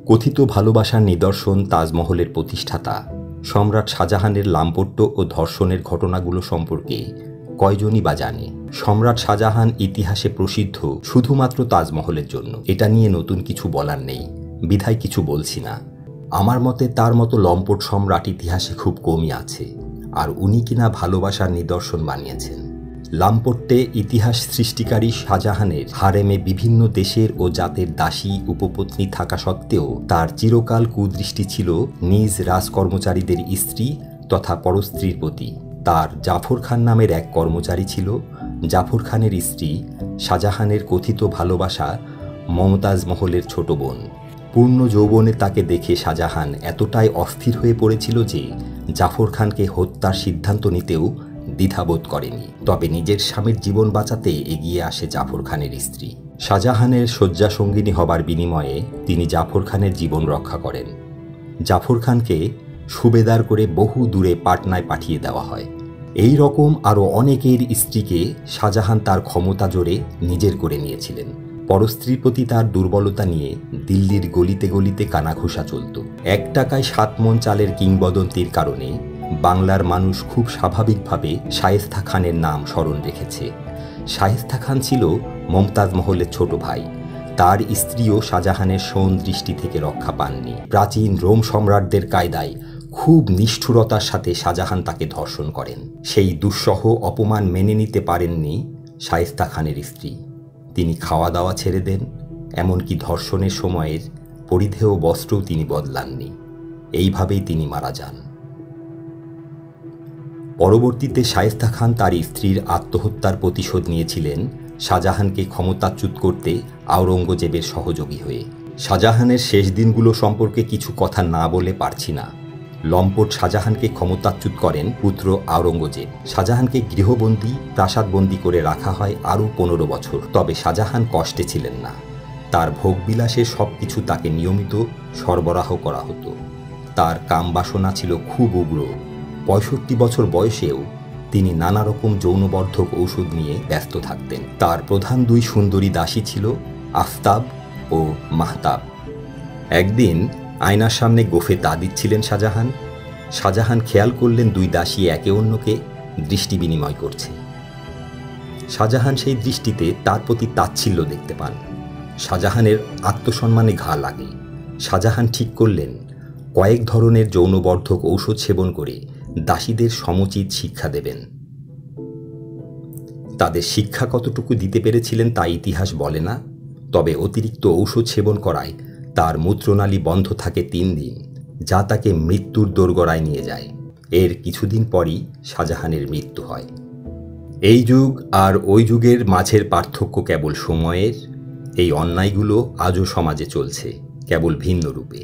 কথিত ভালোবাসার নিদর্শন তাজমহলের প্রতিষ্ঠাতা সম্রাট শাহজাহানের লাম্পট্য ও ধর্ষণের ঘটনাগুলো সম্পর্কে কয়জনই বা জানে। সম্রাট শাহজাহান ইতিহাসে প্রসিদ্ধ শুধুমাত্র তাজমহলের জন্য। এটা নিয়ে নতুন কিছু বলার নেই, বিধায় কিছু বলছি না। আমার মতে তার মতো লম্পট সম্রাট ইতিহাসে খুব কমই আছে, আর উনি কিনা ভালোবাসার নিদর্শন বানিয়েছেন। লাম্পট্যে ইতিহাস সৃষ্টিকারী শাহজাহানের হারেমে বিভিন্ন দেশের ও জাতের দাসী উপপত্নী থাকা সত্ত্বেও তার চিরকাল কুদৃষ্টি ছিল নিজ রাজকর্মচারীদের স্ত্রী তথা পরস্ত্রীর প্রতি। তার জাফর খান নামের এক কর্মচারী ছিল। জাফর খানের স্ত্রী শাহজাহানের কথিত ভালোবাসা মমতাজ মহলের ছোট বোন। পূর্ণ যৌবনে তাকে দেখে শাহজাহান এতটাই অস্থির হয়ে পড়েছিল যে জাফর খানকে হত্যার সিদ্ধান্ত নিতেও দ্বিধাবোধ করেনি। তবে নিজের স্বামীর জীবন বাঁচাতে এগিয়ে আসে জাফর খানের স্ত্রী। শাহজাহানের শয্যাসঙ্গিনী হবার বিনিময়ে তিনি জাফর খানের জীবন রক্ষা করেন। জাফর খানকে সুবেদার করে বহু দূরে পাটনায় পাঠিয়ে দেওয়া হয়। এই রকম আরও অনেকের স্ত্রীকে শাহজাহান তার ক্ষমতা জোরে নিজের করে নিয়েছিলেন। পরস্ত্রীর প্রতি তার দুর্বলতা নিয়ে দিল্লির গলিতে গলিতে কানাঘুষা চলত। 1 টাকায় 7 মণ চালের কিংবদন্তির কারণে বাংলার মানুষ খুব স্বাভাবিকভাবে শায়েস্তা খানের নাম স্মরণ রেখেছে। শায়েস্তা খান ছিল মমতাজ মহলের ছোট ভাই। তার স্ত্রীও শাহজাহানের সৌন দৃষ্টি থেকে রক্ষা পাননি। প্রাচীন রোম সম্রাটদের কায়দায় খুব নিষ্ঠুরতার সাথে শাহজাহান তাকে ধর্ষণ করেন। সেই দুঃসহ অপমান মেনে নিতে পারেননি শায়েস্তা খানের স্ত্রী। তিনি খাওয়া দাওয়া ছেড়ে দেন, এমনকি ধর্ষণের সময়ের পরিধেয় বস্ত্রও তিনি বদলাননি। এইভাবেই তিনি মারা যান। পরবর্তীতে শায়েস্তা খান তার স্ত্রীর আত্মহত্যার প্রতিশোধ নিয়েছিলেন শাহজাহানকে ক্ষমতাচ্যুত করতে আওরঙ্গজেবের সহযোগী হয়ে। শাহজাহানের শেষ দিনগুলো সম্পর্কে কিছু কথা না বলে পারছি না। লম্পট শাহজাহানকে ক্ষমতাচ্যুত করেন পুত্র আওরঙ্গজেব। শাহজাহানকে গৃহবন্দী প্রাসাদবন্দী করে রাখা হয় আরও 15 বছর। তবে শাহজাহান কষ্টে ছিলেন না। তার ভোগবিলাসের সব কিছু তাকে নিয়মিত সরবরাহ করা হতো। তার কামবাসনা ছিল খুব উগ্র। 65 বছর বয়সেও তিনি নানা রকম যৌনবর্ধক ঔষধ নিয়ে ব্যস্ত থাকতেন। তার প্রধান 2 সুন্দরী দাসী ছিল আফতাব ও মাহতাব। একদিন আয়নার সামনে গোফে তা দিচ্ছিলেন শাহজাহান। শাহজাহান খেয়াল করলেন 2 দাসী একে অন্যকে দৃষ্টি বিনিময় করছে। শাহজাহান সেই দৃষ্টিতে তার প্রতি তাচ্ছিল্য দেখতে পান। শাহজাহানের আত্মসম্মানে ঘা লাগে। শাহজাহান ঠিক করলেন কয়েক ধরনের যৌনবর্ধক ঔষধ সেবন করে দাসীদের সমুচিত শিক্ষা দেবেন। তাদের শিক্ষা কতটুকু দিতে পেরেছিলেন তা ইতিহাস বলে না। তবে অতিরিক্ত ঔষধ সেবন করায় তার মূত্রনালী বন্ধ থাকে 3 দিন, যা তাকে মৃত্যুর দোরগোড়ায় নিয়ে যায়। এর কিছুদিন পরই শাহজাহানের মৃত্যু হয়। এই যুগ আর ওই যুগের মাঝের পার্থক্য কেবল সময়ের। এই অন্যায়গুলো আজও সমাজে চলছে, কেবল ভিন্ন রূপে।